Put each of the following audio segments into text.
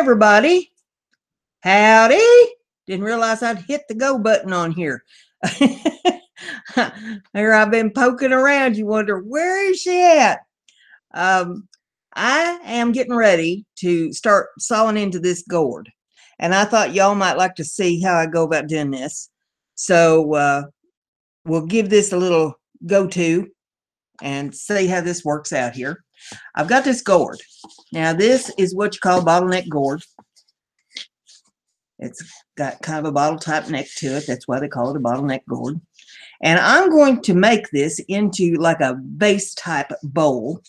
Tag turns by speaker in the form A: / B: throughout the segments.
A: everybody. Howdy. Didn't realize I'd hit the go button on here. Here I've been poking around. You wonder, where is she at? I am getting ready to start sawing into this gourd. And I thought y'all might like to see how I go about doing this. So we'll give this a little go-to and see how this works out here. I've got this gourd. Now this is what you call bottleneck gourd. It's got kind of a bottle type neck to it. That's why they call it a bottleneck gourd. And I'm going to make this into like a vase type bowl.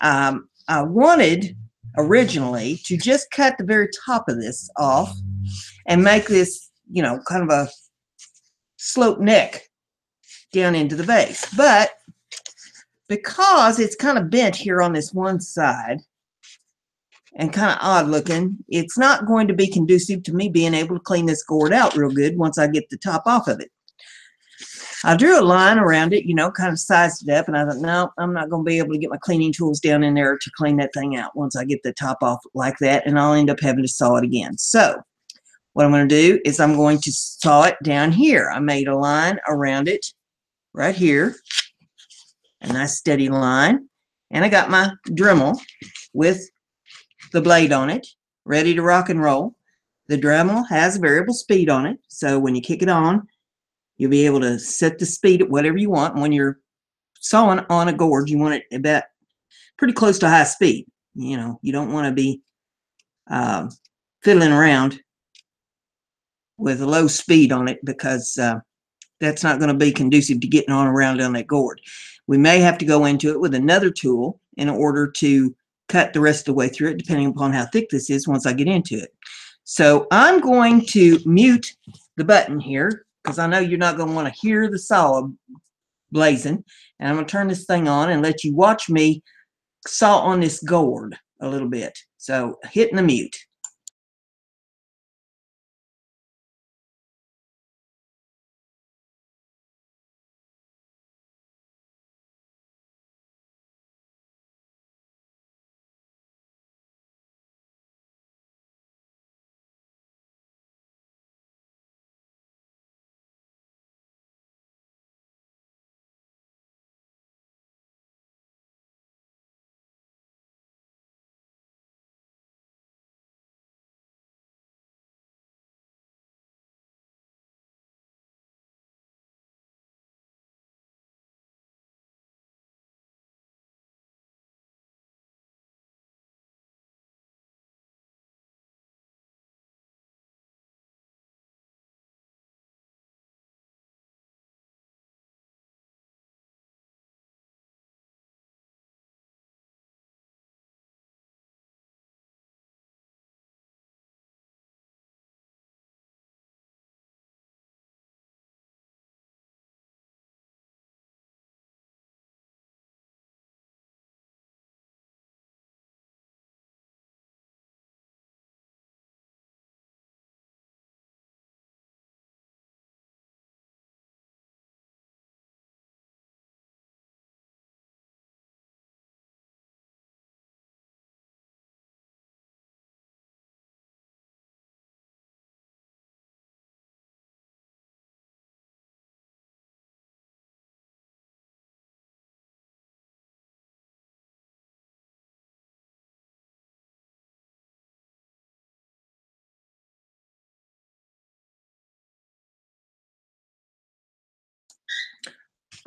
A: I wanted originally to just cut the very top of this off and make this, you know, kind of a slope neck down into the vase. But because it's kind of bent here on this one side and kind of odd looking, it's not going to be conducive to me being able to clean this gourd out real good once I get the top off of it. I drew a line around it, you know, kind of sized it up, and I thought, no, I'm not going to be able to get my cleaning tools down in there to clean that thing out once I get the top off like that, and I'll end up having to saw it again. So what I'm going to do is I'm going to saw it down here. I made a line around it right here, a nice steady line, and I got my Dremel with the blade on it, ready to rock and roll. The Dremel has variable speed on it, so when you kick it on, you'll be able to set the speed at whatever you want. And when you're sawing on a gourd, you want it about pretty close to high speed. You know, you don't want to be fiddling around with a low speed on it, because that's not going to be conducive to getting on around that gourd. We may have to go into it with another tool in order to cut the rest of the way through it, depending upon how thick this is once I get into it. So I'm going to mute the button here, because I know you're not going to want to hear the saw blazing. And I'm going to turn this thing on and let you watch me saw on this gourd a little bit. So hitting the mute.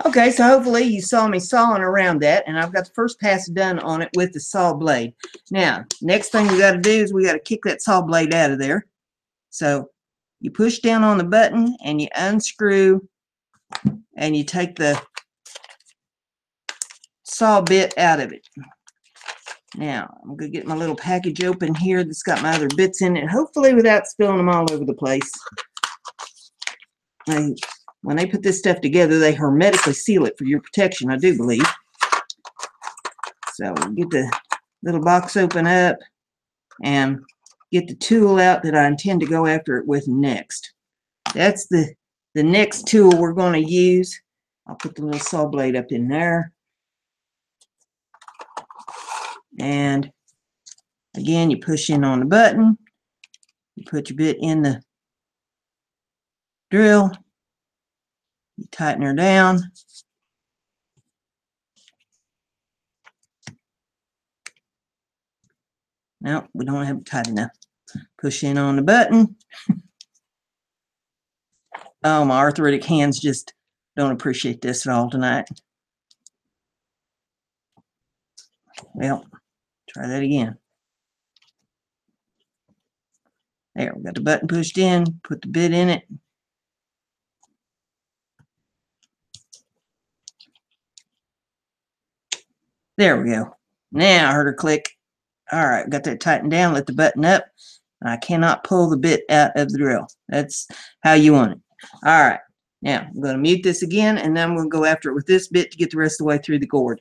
A: Okay, so hopefully you saw me sawing around that, and I've got the first pass done on it with the saw blade. Now, next thing we got to do is we got to kick that saw blade out of there. So you push down on the button and you unscrew and you take the saw bit out of it. Now, I'm going to get my little package open here that's got my other bits in it, hopefully without spilling them all over the place. When they put this stuff together, they hermetically seal it for your protection, I do believe. So get the little box open up and get the tool out that I intend to go after it with next. That's the next tool we're going to use. I'll put the little saw blade up in there. And Again, you push in on the button, you put your bit in the drill, you tighten her down. No, we don't have it tight enough. Push in on the button. Oh, my arthritic hands just don't appreciate this at all tonight. Well, try that again. There, we got the button pushed in, put the bit in it. There we go. Now I heard her click. All right, got that tightened down, let the button up. I cannot pull the bit out of the drill. That's how you want it. All right, now I'm going to mute this again, and then we'll go after it with this bit to get the rest of the way through the gourd.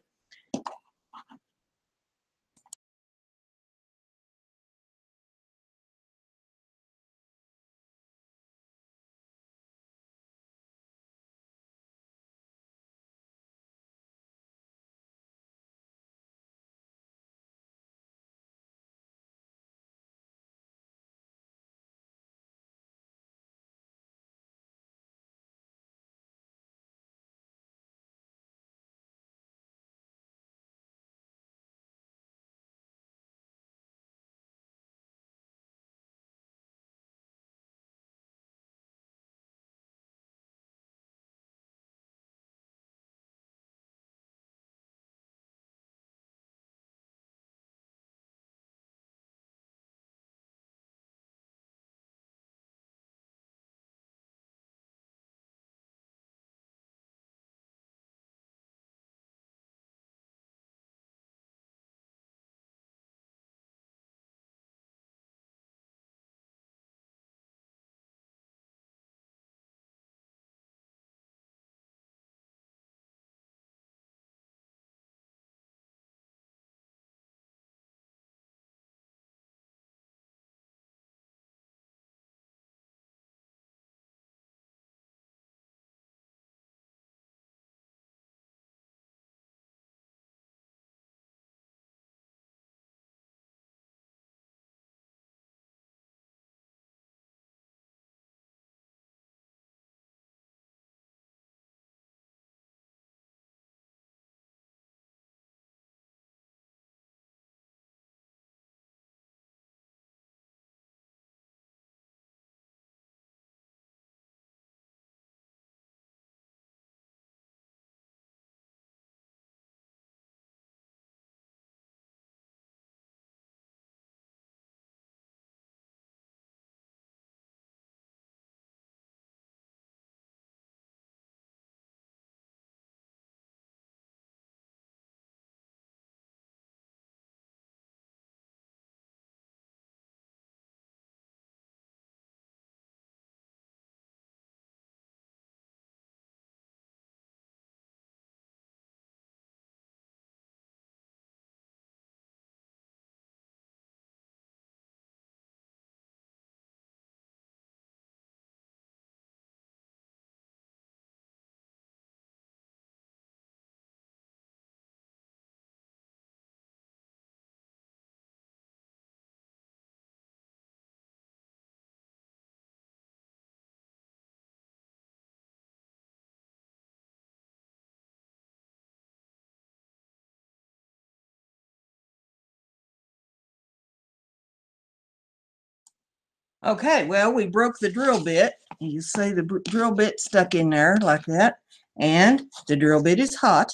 A: Okay, well, we broke the drill bit. You see the drill bit stuck in there like that, and the drill bit is hot.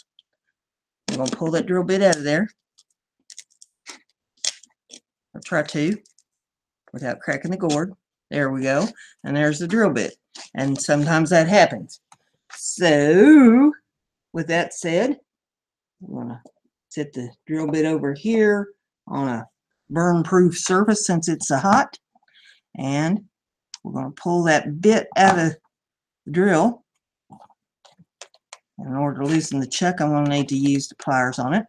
A: I'm going to pull that drill bit out of there. I'll try to without cracking the gourd. There we go. And there's the drill bit. And sometimes that happens. So, with that said, I'm going to set the drill bit over here on a burn-proof surface since it's so hot. And we're going to pull that bit out of the drill. In order to loosen the chuck, I'm going to need to use the pliers on it.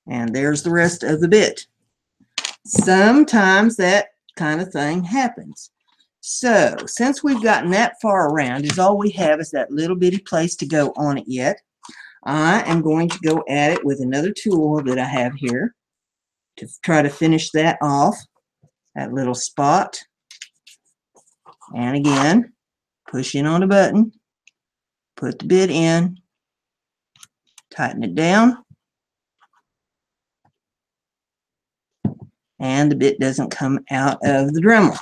A: And there's the rest of the bit. Sometimes that kind of thing happens. So since we've gotten that far around, is all we have is that little bitty place to go on it yet. I am going to go at it with another tool that I have here to try to finish that off, that little spot. And again, push in on the button, put the bit in, tighten it down, and the bit doesn't come out of the Dremel.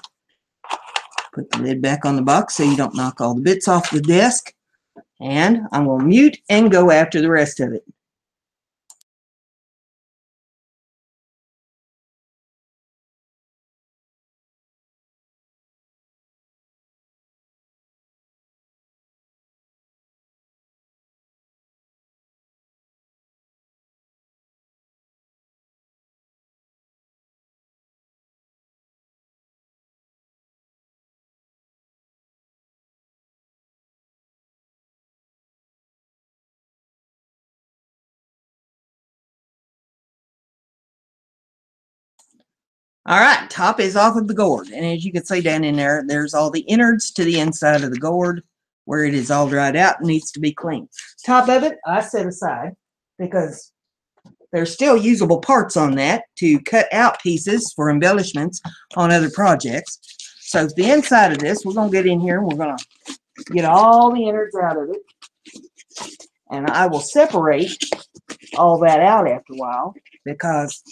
A: Put the lid back on the box so you don't knock all the bits off the desk. And I'm going to mute and go after the rest of it. All right, top is off of the gourd, and as you can see down in there, there's all the innards to the inside of the gourd where it is all dried out and needs to be cleaned. Top of it, I set aside because there's still usable parts on that to cut out pieces for embellishments on other projects. So the inside of this, we're going to get in here and we're going to get all the innards out of it. And I will separate all that out after a while because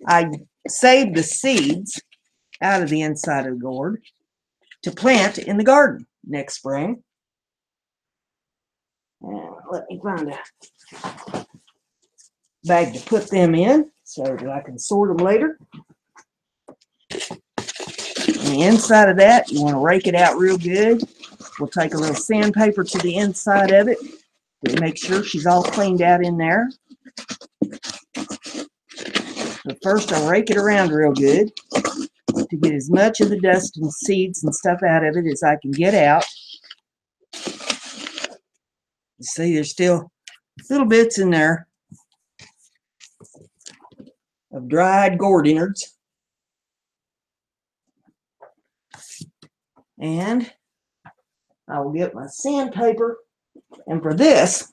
A: I saved the seeds out of the inside of the gourd to plant in the garden next spring. And let me find a bag to put them in so that I can sort them later. And the inside of that, you want to rake it out real good. We'll take a little sandpaper to the inside of it to make sure she's all cleaned out in there. But first, I'll rake it around real good to get as much of the dust and seeds and stuff out of it as I can get out. You see, there's still little bits in there of dried gourd innards. And I will get my sandpaper. And for this,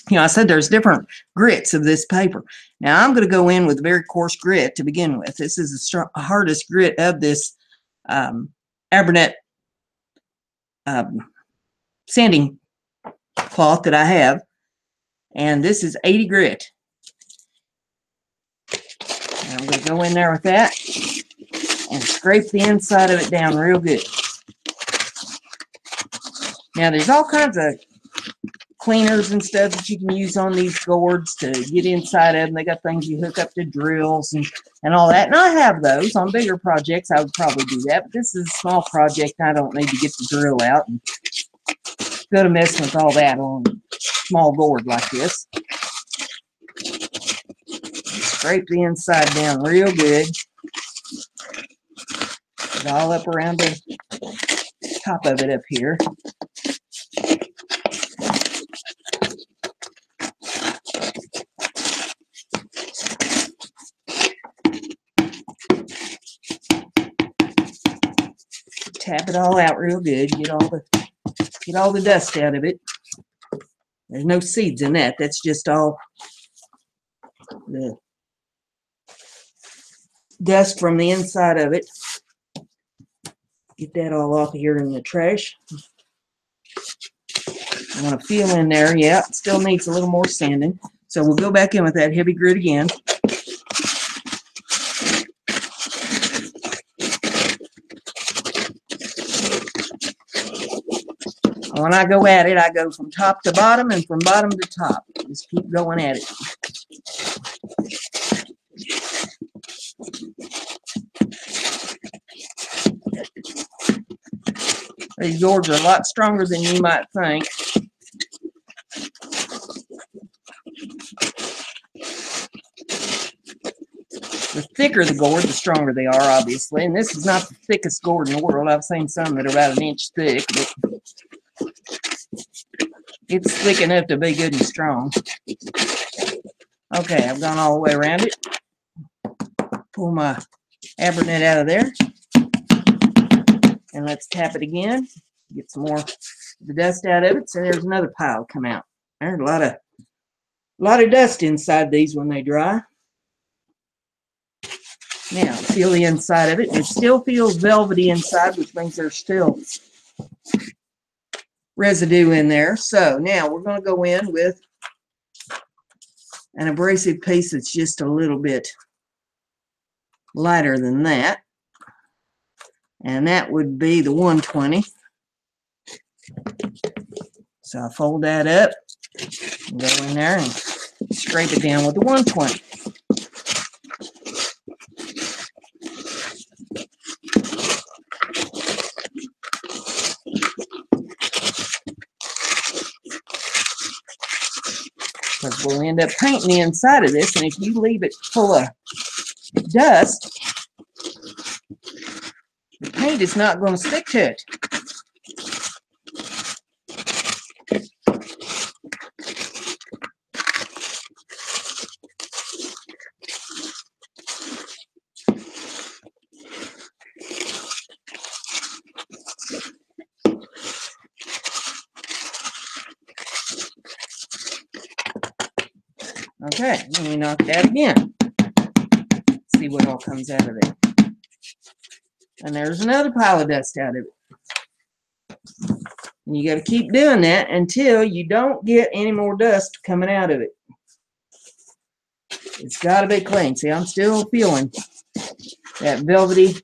A: you know, I said there's different grits of this paper. Now I'm going to go in with very coarse grit to begin with. This is the hardest grit of this Abernet sanding cloth that I have. And this is 80 grit. And I'm going to go in there with that and scrape the inside of it down real good. Now there's all kinds of cleaners and stuff that you can use on these gourds to get inside of them. They got things you hook up to drills and all that. And I have those on bigger projects. I would probably do that. But this is a small project. I don't need to get the drill out and go to messing with all that on a small gourd like this. Scrape the inside down real good. Get it all up around the top of it up here. Tap it all out real good. Get all the dust out of it. There's no seeds in that. That's just all the dust from the inside of it. Get that all off here in the trash. I want to feel in there. Yeah, it still needs a little more sanding. So we'll go back in with that heavy grit again. When I go at it, I go from top to bottom and from bottom to top. Just keep going at it. These gourds are a lot stronger than you might think. The thicker the gourd, the stronger they are, obviously. And this is not the thickest gourd in the world. I've seen some that are about an inch thick, but it's thick enough to be good and strong. Okay, I've gone all the way around it. Pull my Abernet out of there. and let's tap it again. Get some more of the dust out of it. So there's another pile come out. There's a lot of dust inside these when they dry. Now feel the inside of it. It still feels velvety inside, which means there's still residue in there. So now we're going to go in with an abrasive piece that's just a little bit lighter than that, and that would be the 120. So I fold that up and go in there and scrape it down with the 120. Because we'll end up painting the inside of this, and if you leave it full of dust, the paint is not going to stick to it. Okay, then we knock that again. See what all comes out of it. And there's another pile of dust out of it. And you got to keep doing that until you don't get any more dust coming out of it. It's got to be clean. See, I'm still feeling that velvety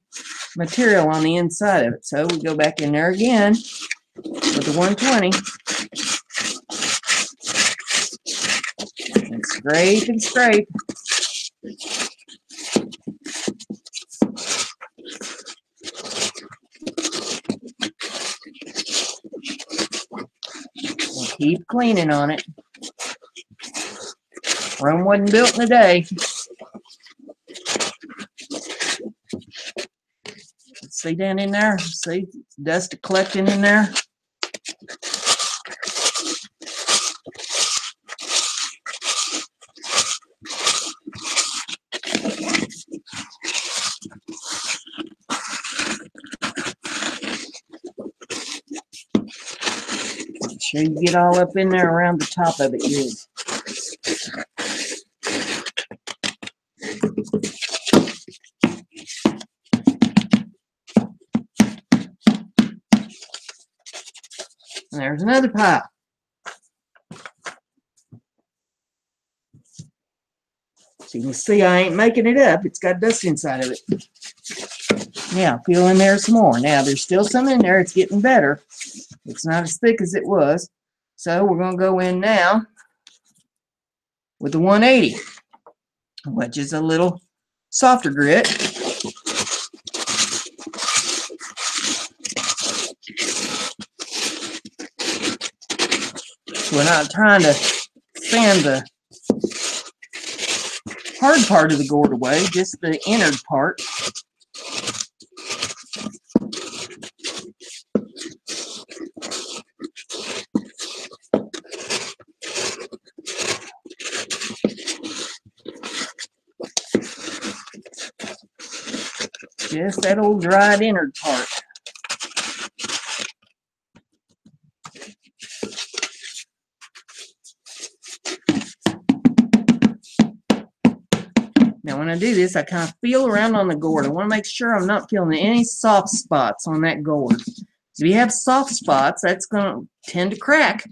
A: material on the inside of it. So we go back in there again with the 120. And scrape and scrape. And keep cleaning on it. Rome wasn't built in a day. See down in there? See dust collecting in there? Make sure you get all up in there around the top of it good. And there's another pile. So you can see I ain't making it up. It's got dust inside of it. Now, feel in there some more. Now, there's still some in there. It's getting better. It's not as thick as it was. So we're going to go in now with the 180, which is a little softer grit. So we're not trying to sand the hard part of the gourd away, just the innard part. Just that old dried innard part. Now when I do this, I kind of feel around on the gourd. I want to make sure I'm not feeling any soft spots on that gourd. So if you have soft spots, that's going to tend to crack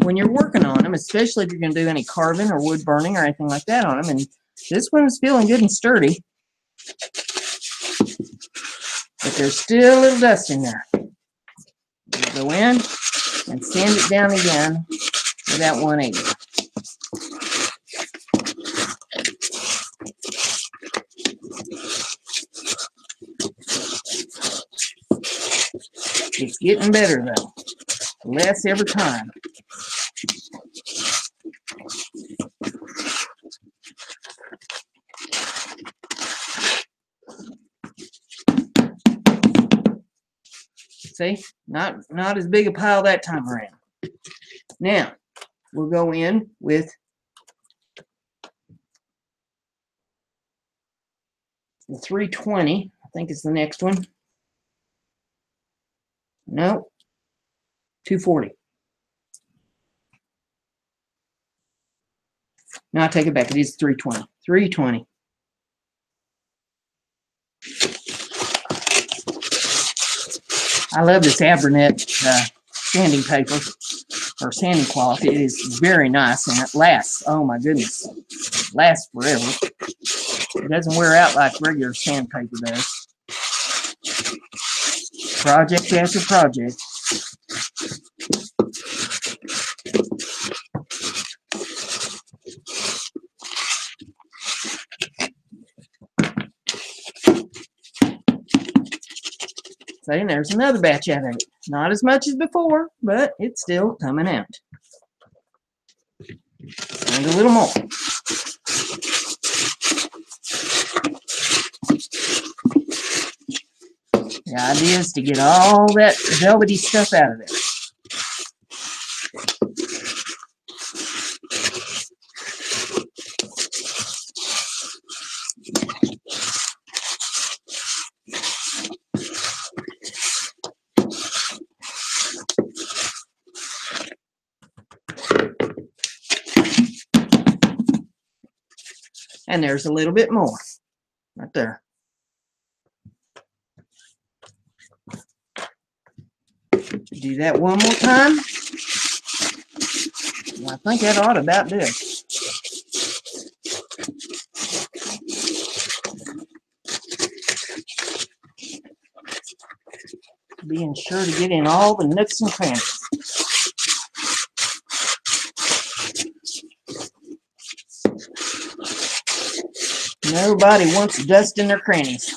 A: when you're working on them, especially if you're going to do any carving or wood burning or anything like that on them. And this one is feeling good and sturdy. But there's still a little dust in there. We'll go in and sand it down again with that 180. It's getting better though. Less every time. See, not as big a pile that time around. Now, we'll go in with the 320. I think it's the next one. No, 240. No, I take it back. It is 320. 320. I love this Abernet sanding paper or sanding cloth. It is very nice and it lasts. Oh my goodness, it lasts forever. It doesn't wear out like regular sandpaper does. Project after project. See, there's another batch out of it. Not as much as before, but it's still coming out. And a little more. The idea is to get all that velvety stuff out of there. And there's a little bit more right there. Do that one more time. I think that ought to about do it. Being sure to get in all the nooks and crannies. Nobody wants dust in their crannies.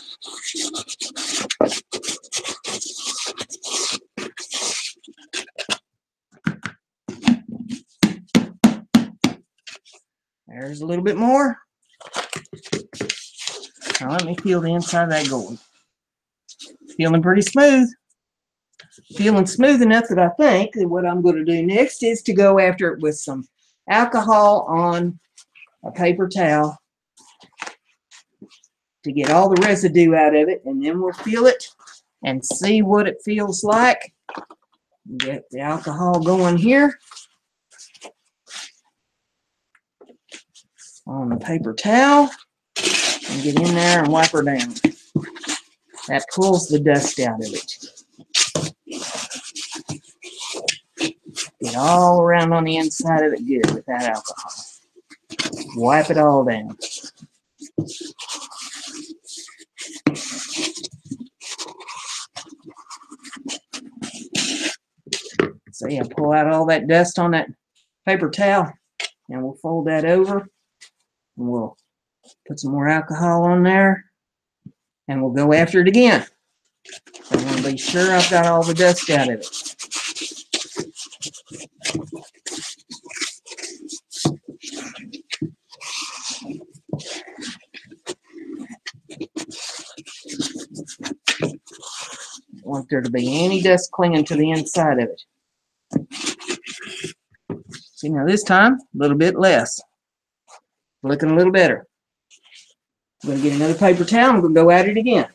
A: There's a little bit more. Now let me feel the inside of that gold. Feeling pretty smooth. Feeling smooth enough that I think that what I'm going to do next is to go after it with some alcohol on a paper towel to get all the residue out of it, and then we'll feel it and see what it feels like. Get the alcohol going here on the paper towel and get in there and wipe her down. That pulls the dust out of it. Get all around on the inside of it good with that alcohol. Wipe it all down. So yeah, pull out all that dust on that paper towel and we'll fold that over and we'll put some more alcohol on there and we'll go after it again. I want to be sure I've got all the dust out of it. Don't want there to be any dust clinging to the inside of it. See, now this time, a little bit less. Looking a little better. I'm going to get another paper towel and we'll go at it again.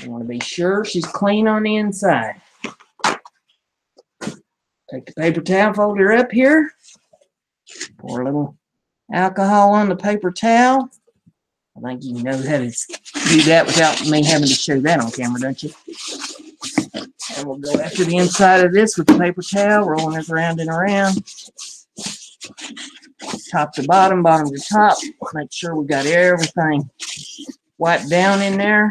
A: I want to be sure she's clean on the inside. Take the paper towel, fold her up here. Pour a little alcohol on the paper towel. I think you know how to do that without me having to show that on camera, don't you? And we'll go after the inside of this with the paper towel, rolling it around and around. Top to bottom, bottom to top. Make sure we got everything wiped down in there.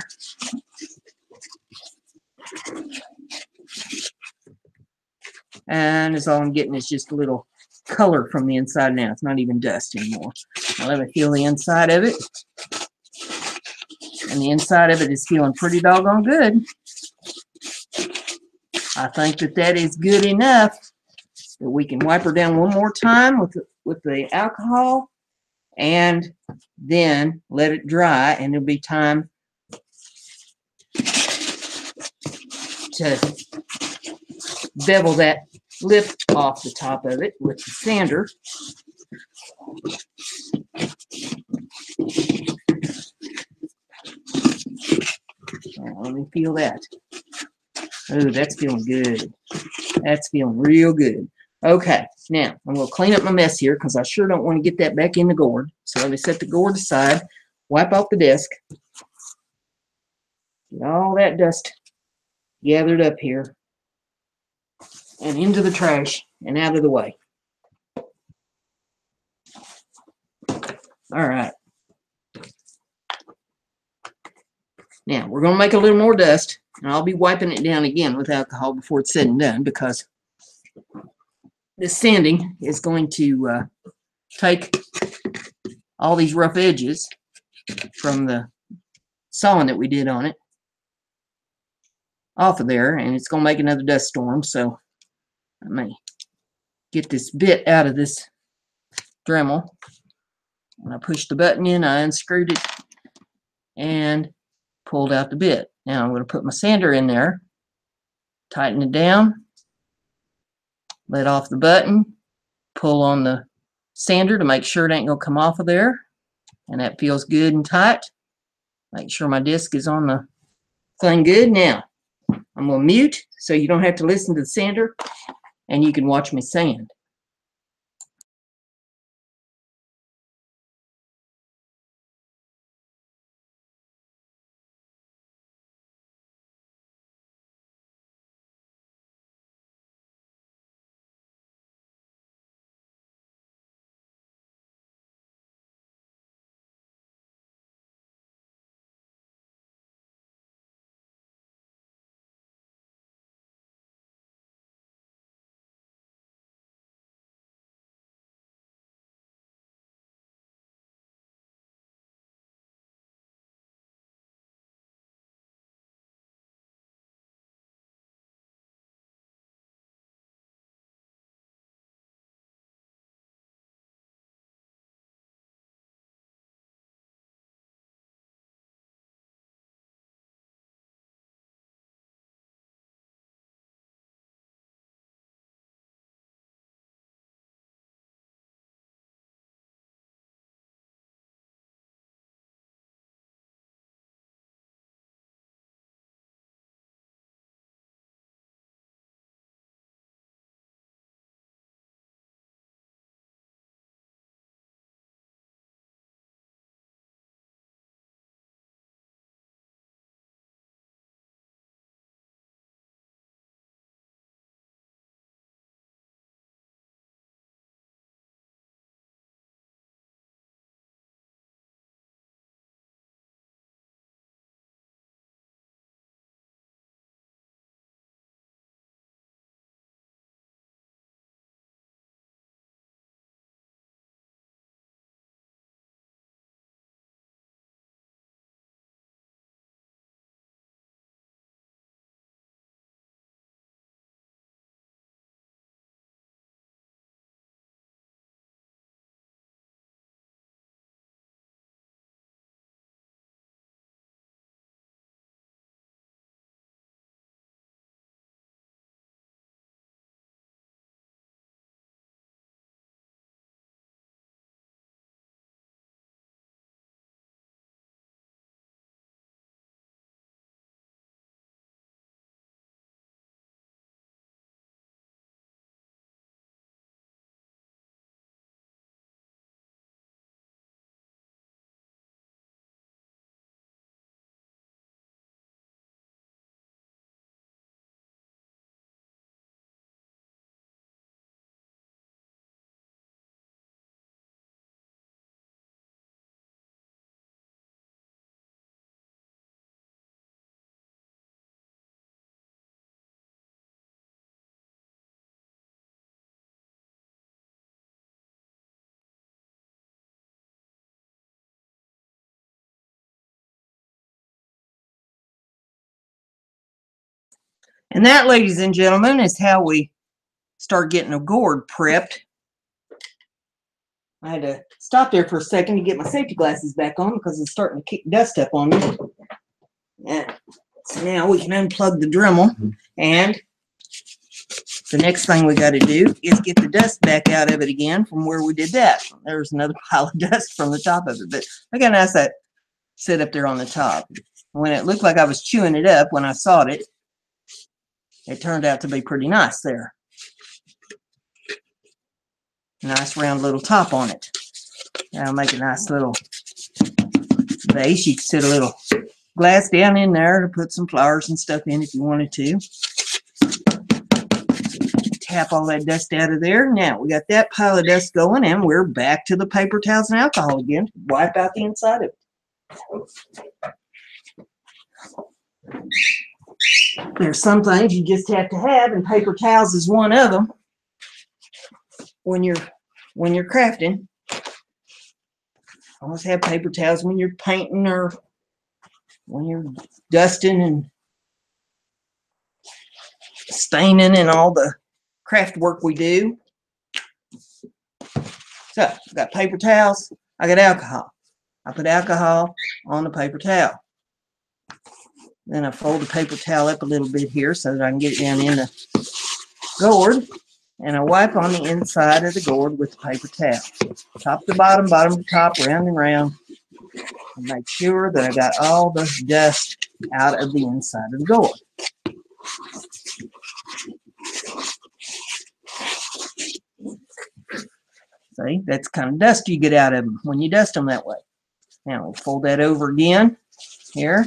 A: And it's all I'm getting is just a little color from the inside now. It's not even dust anymore. Now let me feel the inside of it. And the inside of it is feeling pretty doggone good. I think that that is good enough that we can wipe her down one more time with the alcohol and then let it dry, and it'll be time to bevel that lip off the top of it with the sander. Now, let me feel that. Oh, that's feeling good. That's feeling real good. Okay, now I'm going to clean up my mess here because I sure don't want to get that back in the gourd. So let me set the gourd aside, wipe off the desk. Get all that dust gathered up here and into the trash and out of the way. All right. Now, we're going to make a little more dust, and I'll be wiping it down again with alcohol before it's said and done, because this sanding is going to take all these rough edges from the sawing that we did on it off of there, and it's going to make another dust storm. So let me get this bit out of this Dremel. And I pushed the button in, I unscrewed it, and pulled out the bit. Now I'm going to put my sander in there, tighten it down, let off the button, pull on the sander to make sure it ain't going to come off of there, and that feels good and tight. Make sure my disc is on the thing good. Now I'm going to mute so you don't have to listen to the sander, and you can watch me sand. And that, ladies and gentlemen, is how we start getting a gourd prepped. I had to stop there for a second to get my safety glasses back on because it's starting to kick dust up on me. And so now we can unplug the Dremel, and the next thing we got to do is get the dust back out of it again from where we did that. There's another pile of dust from the top of it, but look how nice that sit up there on the top. When it looked like I was chewing it up when I sawed it, it turned out to be pretty nice there. Nice round little top on it. That'll make a nice little vase. You can sit a little glass down in there to put some flowers and stuff in if you wanted to. Tap all that dust out of there. Now we got that pile of dust going, and we're back to the paper towels and alcohol again to wipe out the inside of it. There's some things you just have to have, and paper towels is one of them. When you're crafting, always have paper towels when you're painting or when you're dusting and staining and all the craft work we do. So I've got paper towels, I got alcohol. I put alcohol on the paper towel. Then I fold the paper towel up a little bit here so that I can get it down in the gourd. And I wipe on the inside of the gourd with the paper towel. Top to bottom, bottom to top, round and round. And make sure that I got all the dust out of the inside of the gourd. See, that's kind of dust you get out of them when you dust them that way. Now we'll fold that over again here.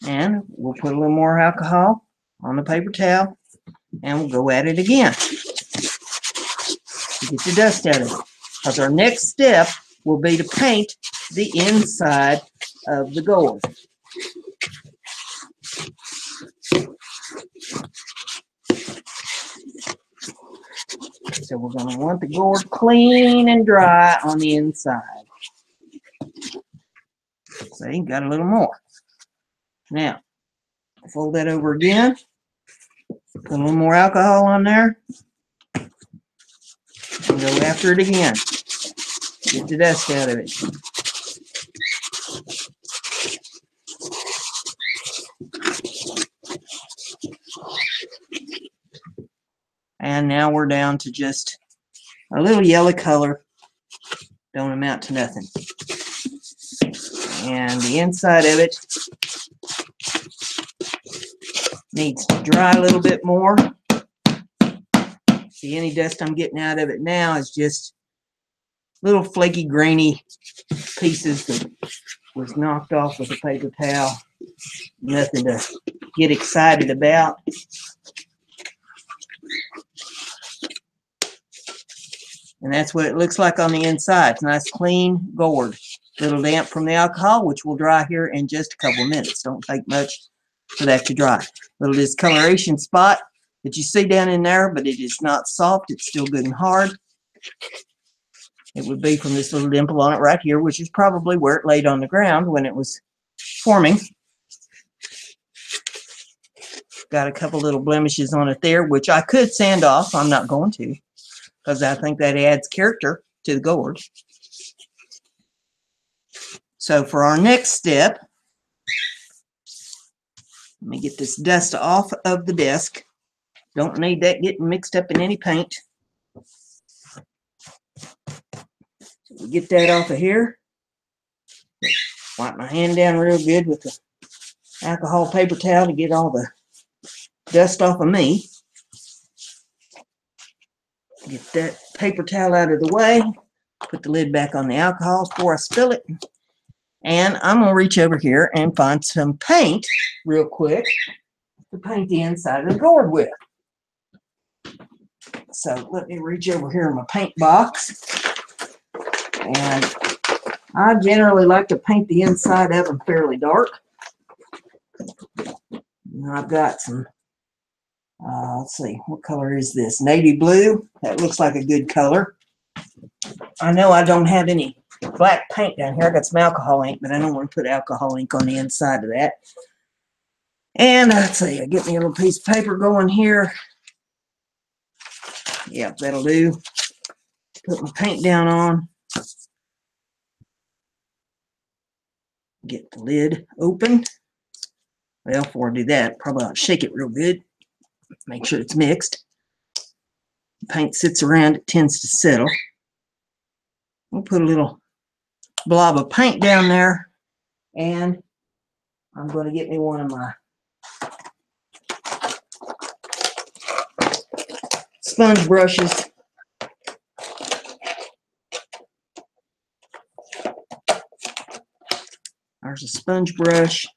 A: And we'll put a little more alcohol on the paper towel. And we'll go at it again to get the dust out of it. Because our next step will be to paint the inside of the gourd. So we're going to want the gourd clean and dry on the inside. See, got a little more. Now, fold that over again. Put a little more alcohol on there. And go after it again. Get the dust out of it. And now we're down to just a little yellow color. Don't amount to nothing. And the inside of it needs to dry a little bit more. See, any dust I'm getting out of it now is just little flaky, grainy pieces that was knocked off with a paper towel. Nothing to get excited about. And that's what it looks like on the inside. It's nice, clean gourd. A little damp from the alcohol, which will dry here in just a couple of minutes. Don't take much for that to dry. Little discoloration spot that you see down in there, but it is not soft. It's still good and hard. It would be from this little dimple on it right here, which is probably where it laid on the ground when it was forming. Got a couple little blemishes on it there, which I could sand off. I'm not going to, because I think that adds character to the gourd. So for our next step, let me get this dust off of the desk. Don't need that getting mixed up in any paint. So we get that off of here. Wipe my hand down real good with the alcohol paper towel to get all the dust off of me. Get that paper towel out of the way. Put the lid back on the alcohol before I spill it. And I'm going to reach over here and find some paint real quick to paint the inside of the gourd with. So let me reach over here in my paint box. And I generally like to paint the inside of them fairly dark. And I've got some, let's see, what color is this? Navy blue. That looks like a good color. I know I don't have any black paint down here. I got some alcohol ink, but I don't want to put alcohol ink on the inside of that. And let's see, I get me a little piece of paper going here. Yep, that'll do. Put my paint down on. Get the lid open. Well, before I do that, probably I'll shake it real good. Make sure it's mixed. The paint sits around, it tends to settle. We'll put a little blob of paint down there, and I'm going to get me one of my sponge brushes. There's a sponge brush.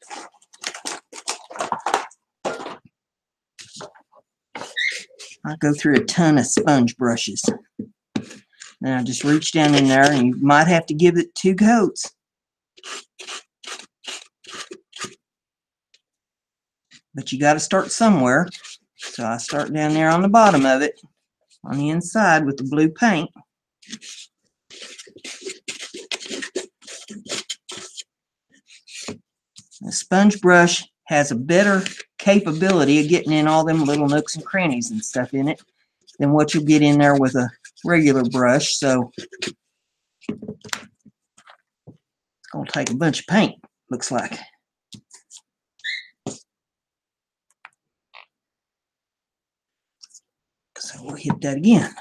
A: I go through a ton of sponge brushes. Then I just reach down in there, and you might have to give it 2 coats. But you got to start somewhere. So I start down there on the bottom of it, on the inside with the blue paint. The sponge brush has a better capability of getting in all them little nooks and crannies and stuff in it than what you'll get in there with a regular brush. So it's going to take a bunch of paint, looks like. So we'll hit that again.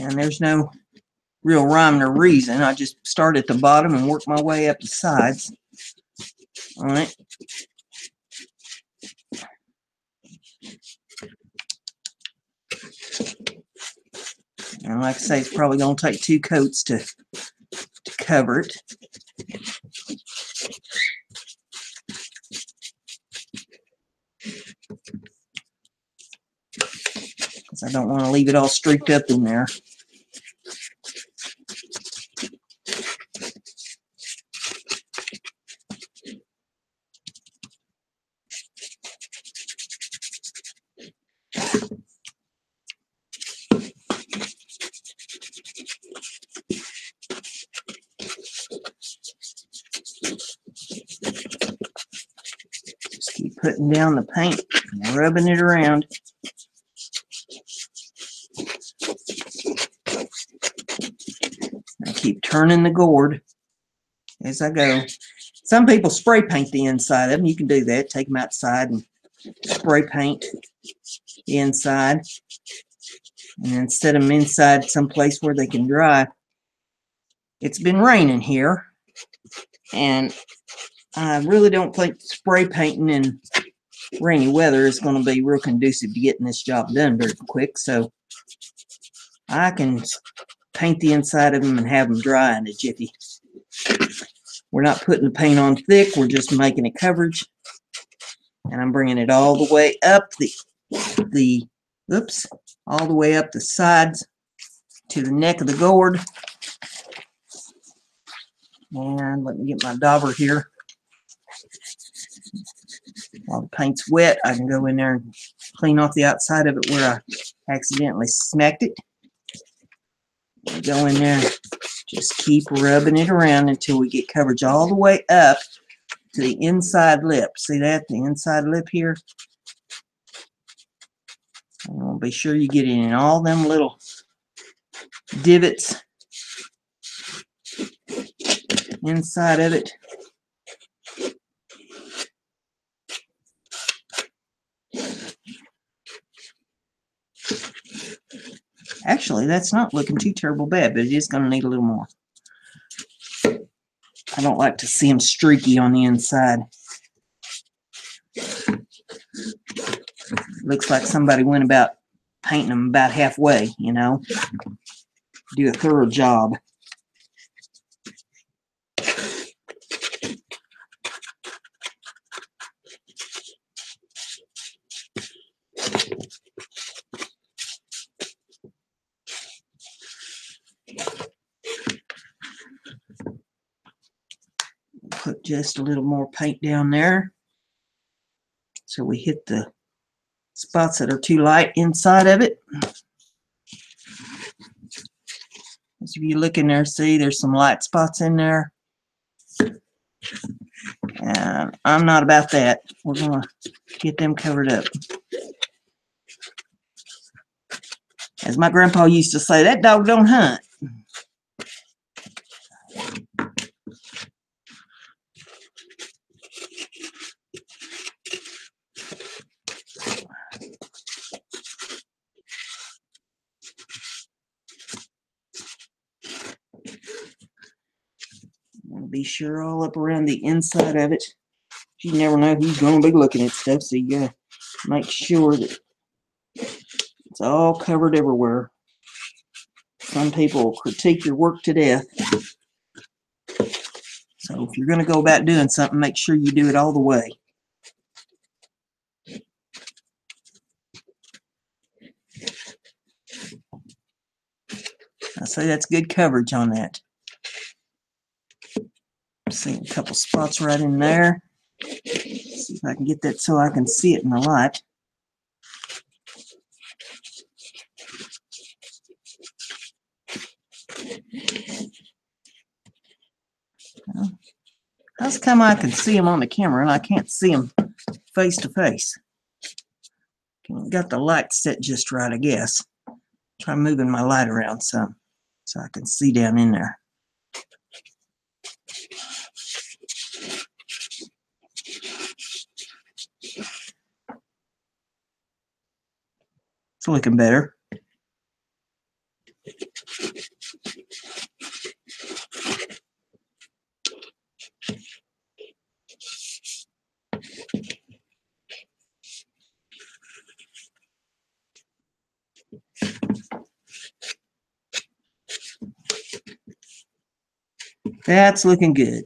A: And there's no real rhyme or reason. I just start at the bottom and work my way up the sides on it. And like I say, it's probably going to take 2 coats to cover it. Because I don't want to leave it all streaked up in there. Just keep putting down the paint and rubbing it around. I keep turning the gourd as I go. Some people spray paint the inside of them. You can do that. Take them outside and spray paint the inside. And then set them inside someplace where they can dry. It's been raining here, and I really don't think spray painting in rainy weather is going to be real conducive to getting this job done very quick. So I can paint the inside of them and have them dry in a jiffy. We're not putting the paint on thick. We're just making a coverage. And I'm bringing it all the way up all the way up the sides to the neck of the gourd. And let me get my dauber here. While the paint's wet, I can go in there and clean off the outside of it where I accidentally smacked it. Go in there and just keep rubbing it around until we get coverage all the way up to the inside lip. See that? The inside lip here. And we'll be sure you get it in all them little divots inside of it. Actually, that's not looking too terrible bad, but it is going to need a little more. I don't like to see them streaky on the inside. Looks like somebody went about painting them about halfway, you know. Do a thorough job. Put just a little more paint down there so we hit the spots that are too light inside of it. As if you look in there, see there's some light spots in there. And I'm not about that. We're going to get them covered up. As my grandpa used to say, that dog don't hunt. be sure all up around the inside of it. You never know who's going to be looking at stuff, so you gotta make sure that it's all covered everywhere. Some people critique your work to death. So if you're going to go about doing something, make sure you do it all the way. I say that's good coverage on that. See a couple spots right in there. See if I can get that so I can see it in the light. Well, how's come I can see them on the camera and I can't see them face to face? Got the light set just right, I guess. Try moving my light around some so I can see down in there. It's looking better. That's looking good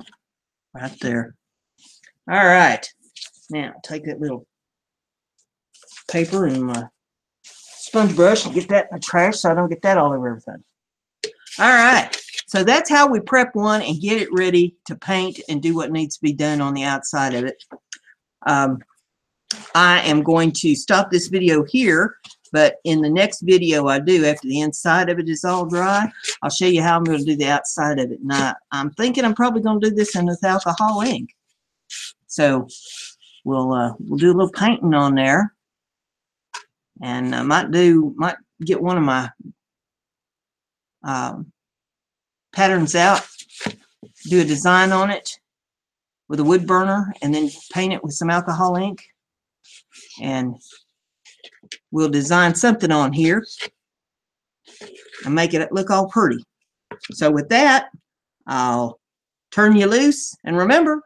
A: right there. All right, now take that little paper and my sponge brush and get that in the trash so I don't get that all over everything. All right, so that's how we prep one and get it ready to paint and do what needs to be done on the outside of it. I am going to stop this video here, but in the next video I do, after the inside of it is all dry, I'll show you how I'm going to do the outside of it. Now, I'm thinking I'm probably going to do this in with alcohol ink. So we'll do a little painting on there, and I might get one of my patterns out, do a design on it with a wood burner, and then paint it with some alcohol ink. And we'll design something on here and make it look all pretty. So with that, I'll turn you loose. And remember,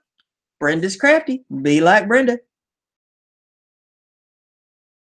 A: Brenda's crafty. Be like Brenda.